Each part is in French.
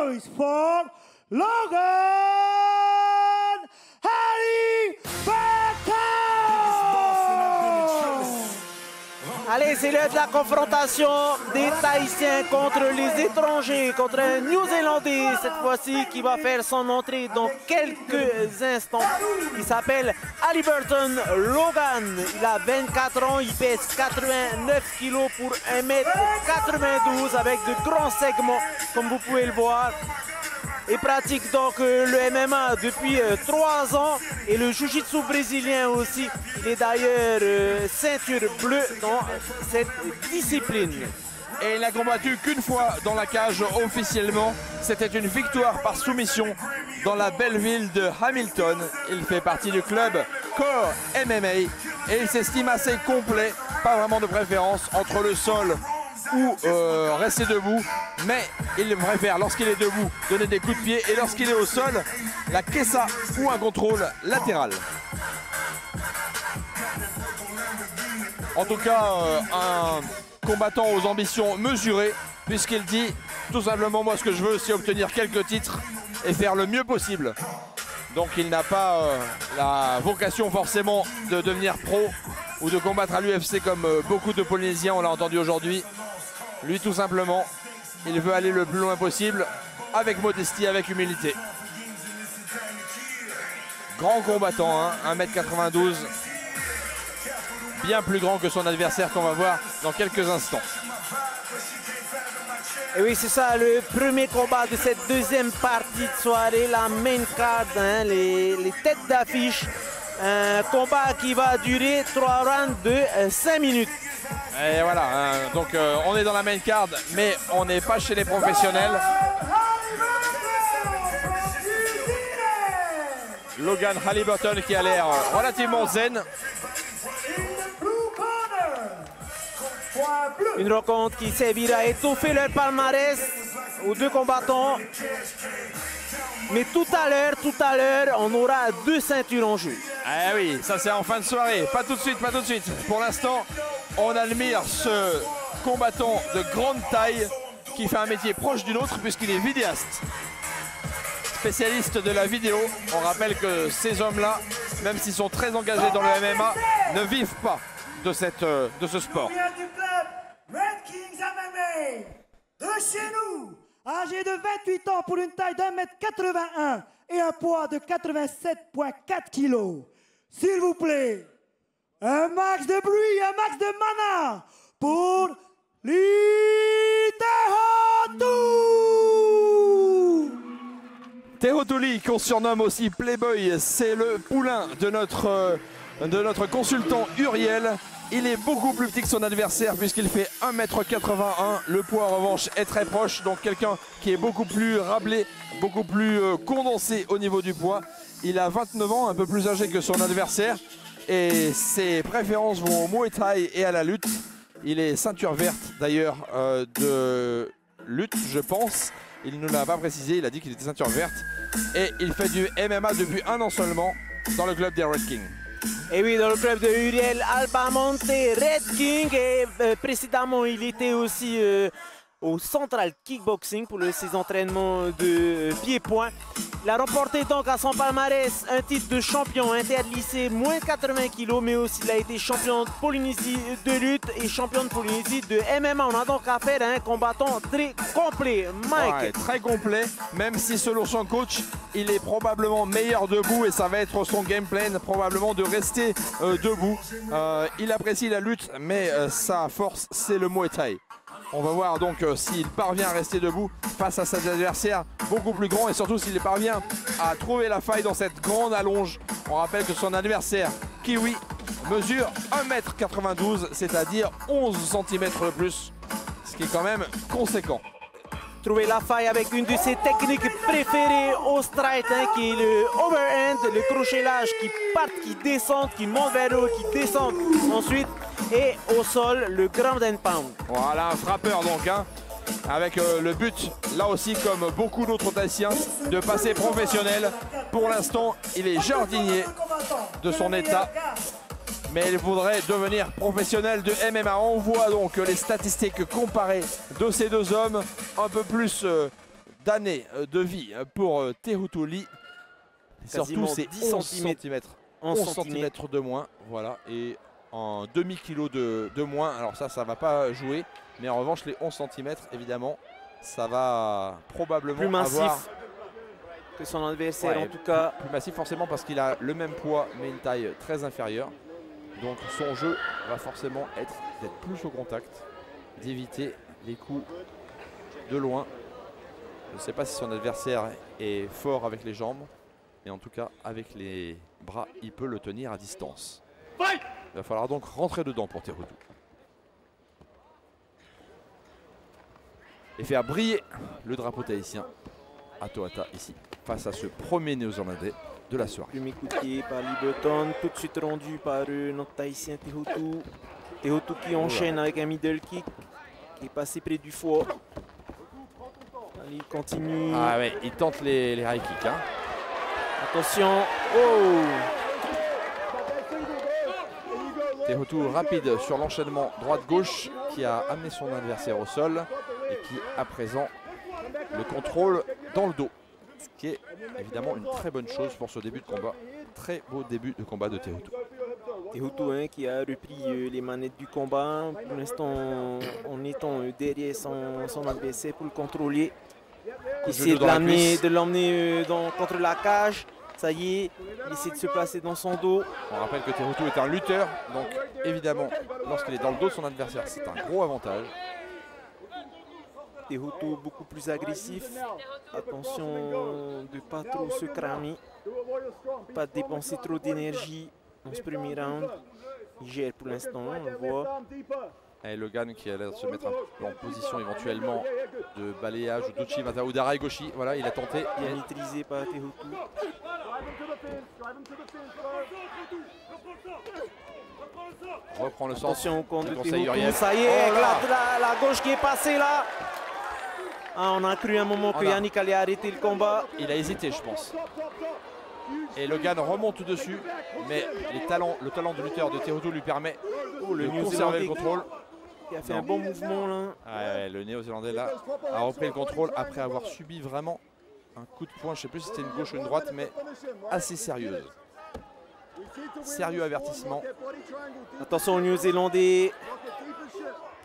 boys for Logan Haliberton! Allez, c'est l'heure de la confrontation des Tahitiens contre les étrangers, contre un Néo-Zélandais, cette fois-ci, qui va faire son entrée dans quelques instants. Il s'appelle Haliberton Logan. Il a 24 ans, il pèse 89 kg pour 1m92 avec de grands segments, comme vous pouvez le voir. Il pratique donc le MMA depuis 3 ans et le jiu-jitsu brésilien aussi. Il est d'ailleurs ceinture bleue dans cette discipline. Et il n'a combattu qu'une fois dans la cage officiellement. C'était une victoire par soumission dans la belle ville de Hamilton. Il fait partie du club Core MMA et il s'estime assez complet. Pas vraiment de préférence entre le sol ou rester debout, mais il préfère, lorsqu'il est debout, donner des coups de pied, et lorsqu'il est au sol, la kessa ou un contrôle latéral. En tout cas, un combattant aux ambitions mesurées, puisqu'il dit tout simplement, moi ce que je veux, c'est obtenir quelques titres et faire le mieux possible. Donc il n'a pas la vocation forcément de devenir pro ou de combattre à l'UFC comme beaucoup de Polynésiens, on l'a entendu aujourd'hui. Lui, tout simplement, il veut aller le plus loin possible, avec modestie, avec humilité. Grand combattant, hein, 1m92, bien plus grand que son adversaire qu'on va voir dans quelques instants. Et oui, c'est ça, le premier combat de cette deuxième partie de soirée, la main card, hein, les têtes d'affiche. Un combat qui va durer 3 rounds de 5 minutes. Et voilà, hein, donc on est dans la main card, mais on n'est pas chez les professionnels. Logan Haliberton qui a l'air relativement zen. Une rencontre qui servira à étoffer leur palmarès aux deux combattants. Mais tout à l'heure, on aura 2 ceintures en jeu. Ah oui, ça c'est en fin de soirée. Pas tout de suite, pas tout de suite. Pour l'instant, on admire ce combattant de grande taille qui fait un métier proche du nôtre puisqu'il est vidéaste. Spécialiste de la vidéo. On rappelle que ces hommes-là, même s'ils sont très engagés dans le MMA, ne vivent pas de ce sport. Du club Red Kings MMA de chez nous, âgé de 28 ans pour une taille d'1m81 et un poids de 87,4 kg. S'il vous plaît, un max de bruit, un max de mana pour Teo Tuli, qu'on surnomme aussi Playboy, c'est le poulain de notre consultant Uriel. Il est beaucoup plus petit que son adversaire puisqu'il fait 1m81. Le poids en revanche est très proche, donc quelqu'un qui est beaucoup plus rablé, beaucoup plus condensé au niveau du poids. Il a 29 ans, un peu plus âgé que son adversaire. Et ses préférences vont au Muay Thai et à la lutte. Il est ceinture verte d'ailleurs de lutte, je pense. Il ne l'a pas précisé, il a dit qu'il était ceinture verte. Et il fait du MMA depuis 1 an seulement dans le club des Red Kings. Et oui, dans le club de Uriel Albamonte, Red King. Et précédemment, il était aussi au Central Kickboxing pour ses entraînements de pied-point. Il a remporté donc à son palmarès un titre de champion interlycée moins de 80 kg, mais aussi il a été champion de Polynésie de lutte et champion de Polynésie de MMA. On a donc affaire à un combattant très complet. Mike. Ouais, très complet, même si selon son coach, il est probablement meilleur debout et ça va être son game plan, probablement de rester debout. Il apprécie la lutte, mais sa force, c'est le Muay Thai. On va voir donc s'il parvient à rester debout face à ses adversaires beaucoup plus grands et surtout s'il parvient à trouver la faille dans cette grande allonge. On rappelle que son adversaire, Kiwi, mesure 1m92, c'est-à-dire 11 cm de plus, ce qui est quand même conséquent. Trouver la faille avec une de ses techniques préférées au strike, hein, qui est le overhand, le crochet large qui part, qui descend, qui monte vers le haut, qui descend ensuite. Et au sol, le ground and pound. Voilà, un frappeur donc, hein, avec le but, là aussi comme beaucoup d'autres Tahitiens, de passer professionnel. Pour l'instant, il est jardinier de son état, mais il voudrait devenir professionnel de MMA. On voit donc les statistiques comparées de ces deux hommes, un peu plus d'années de vie pour Tehutu Lee. Quasiment Surtout, c'est 10 11 cm. 11 cm de moins. Voilà. Et en demi-kilo de moins. Alors ça va pas jouer. Mais en revanche, les 11 cm, évidemment, ça va probablement plus massif avoir... que son adversaire, Ouais, en tout cas. Plus massif forcément parce qu'il a le même poids mais une taille très inférieure. Donc son jeu va forcément être d'être plus au contact, d'éviter les coups de loin. Je ne sais pas si son adversaire est fort avec les jambes, mais en tout cas avec les bras, il peut le tenir à distance. Il va falloir donc rentrer dedans pour Tehutu. Et faire briller le drapeau tahitien à Tohata ici, face à ce premier néo-zélandais de la soirée. Premier coup de pied par Liberton, tout de suite rendu par notre Tahitien Tehutu. Tehutu qui enchaîne avec un middle kick qui est passé près du foie. Allez, il continue. Ah ouais, il tente les high kicks. Hein. Attention. Oh! Tehutu rapide sur l'enchaînement droite-gauche qui a amené son adversaire au sol et qui à présent le contrôle dans le dos. Ce qui est évidemment une très bonne chose pour ce début de combat. Très beau début de combat de Tehutu. Tehutu qui a repris les manettes du combat, pour l'instant en étant derrière son adversaire pour le contrôler. Essayer de l'emmener contre la cage. Ça y est, il essaie de se placer dans son dos. On rappelle que Tehutu est un lutteur, donc évidemment lorsqu'il est dans le dos de son adversaire, c'est un gros avantage. Tehutu beaucoup plus agressif. Attention de ne pas trop se cramer. Pas dépenser trop d'énergie dans ce premier round. Il gère pour l'instant, on le voit. Et Logan qui a l'air de se mettre en position éventuellement de balayage ou d'Uchimata ou d'Arai Goshi. Voilà, il a tenté. Bien maîtrisé par Tehutu. Reprend le sens. Attention au compte de conseil Tehutu. Uriel. Ça y est, Oh avec là la gauche qui est passée là. Ah, on a cru un moment que Yannick allait arrêter le combat. Il a hésité, je pense. Et Logan remonte dessus, mais le talent de lutteur de Tehutu lui permet de conserver le contrôle. Il a fait un bon mouvement là. Ouais, le néo-zélandais là a repris le contrôle après avoir subi vraiment un coup de poing. Je ne sais plus si c'était une gauche ou une droite, mais assez sérieuse. Sérieux avertissement. Attention au néo-zélandais.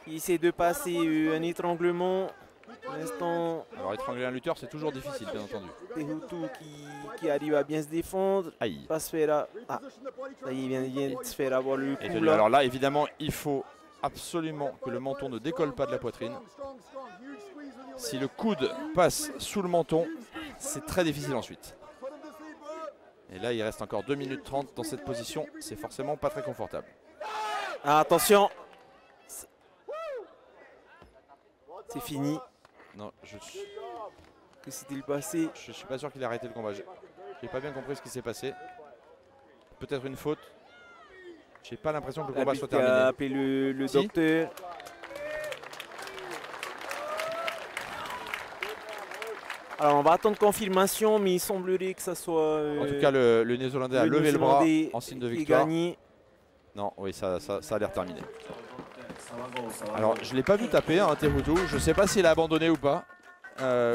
Il essaie de passer un étranglement. Pour l'instant, alors étrangler un lutteur, c'est toujours difficile, bien entendu. Tehutu qui arrive à bien se défendre. Aïe. Pas se faire ça y est, il vient de se faire avoir le coup. Et alors là, évidemment, il faut absolument que le menton ne décolle pas de la poitrine. Si le coude passe sous le menton, c'est très difficile ensuite. Et là, il reste encore 2 minutes 30 dans cette position. C'est forcément pas très confortable. Ah, attention. C'est fini. Non, Que s'est-il passé? Je suis pas sûr qu'il ait arrêté le combat. J'ai pas bien compris ce qui s'est passé. Peut-être une faute. J'ai pas l'impression que le combat soit terminé. Il a appelé le docteur. Alors on va attendre confirmation, mais il semblerait que ça soit... en tout cas, le Néo-Zélandais a levé le bras en signe de victoire. Gagné. Non, oui, ça a l'air terminé. Alors, je ne l'ai pas vu taper, hein, Tehutu. Je ne sais pas s'il a abandonné ou pas.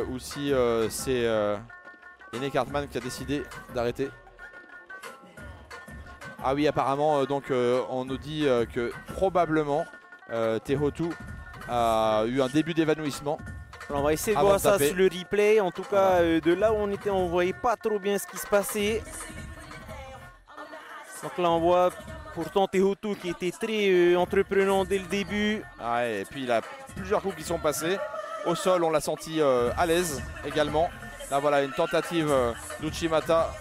Ou si c'est Yannick Hartmann qui a décidé d'arrêter. Ah oui, apparemment, on nous dit que probablement Tehutu a eu un début d'évanouissement. On va essayer de voir ça sur le replay. En tout cas, de là où on était, on ne voyait pas trop bien ce qui se passait. Donc là, on voit pourtant Tehutu qui était très entreprenant dès le début. Ah, et puis il a plusieurs coups qui sont passés. Au sol, on l'a senti à l'aise également. Là, voilà une tentative d'Uchimata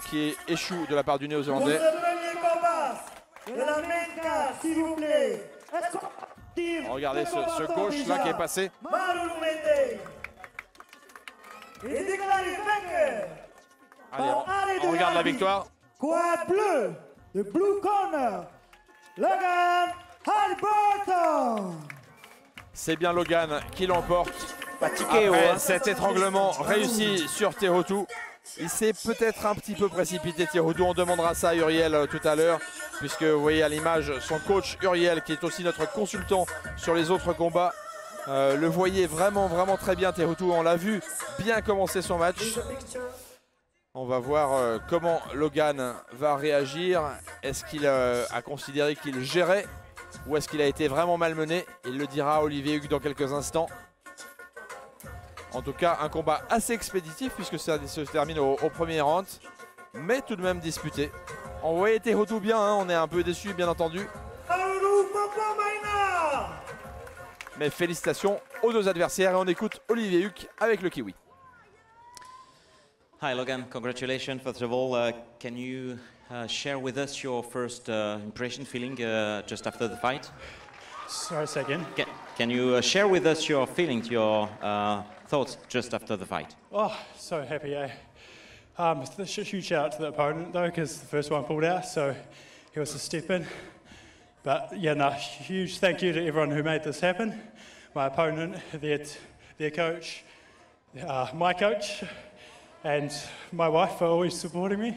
qui échoue de la part du Néo-Zélandais. Regardez ce gauche là qui est passé. Allez, on regarde la victoire. Quad bleu, the blue corner, Logan Haliburton. C'est bien Logan qui l'emporte. Après cet étranglement réussi sur Tehutu. Il s'est peut-être un petit peu précipité, Tehutu. On demandera ça à Uriel tout à l'heure, puisque vous voyez à l'image son coach Uriel, qui est aussi notre consultant sur les autres combats, le voyait vraiment très bien, Tehutu. On l'a vu bien commencer son match. On va voir comment Logan va réagir. Est-ce qu'il a considéré qu'il gérait ou est-ce qu'il a été vraiment malmené? Il le dira à Olivier Hugues dans quelques instants. En tout cas, un combat assez expéditif puisque ça se termine au premier round, mais tout de même disputé. On voyait Tehutu bien, hein, on est un peu déçus bien entendu. Mais félicitations aux deux adversaires et on écoute Olivier Hugues avec le Kiwi. Hi Logan, congratulations. First of all, can you share with us your first impression, feeling just after the fight? Sorry, say again. Can you share with us your feelings, your thoughts just after the fight? Oh, so happy, eh? Huge shout out to the opponent though, because the first one pulled out, so he was a step in. But yeah, no, huge thank you to everyone who made this happen. My opponent, their coach, my coach, and my wife for always supporting me.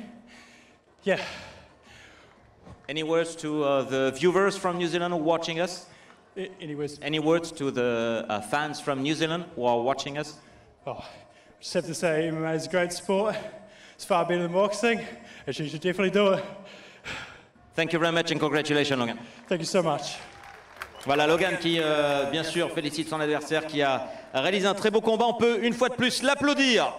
Yeah. Any words to the viewers from New Zealand who are watching us? Any words? Any words to the fans from New Zealand who are watching us? Oh, just have to say MMA is a great sport. It's far better than boxing, and you should definitely do it. Thank you very much and congratulations, Logan. Thank you so much. Voilà Logan qui, bien sûr, félicite son adversaire qui a réalisé un très beau combat. On peut une fois de plus l'applaudir.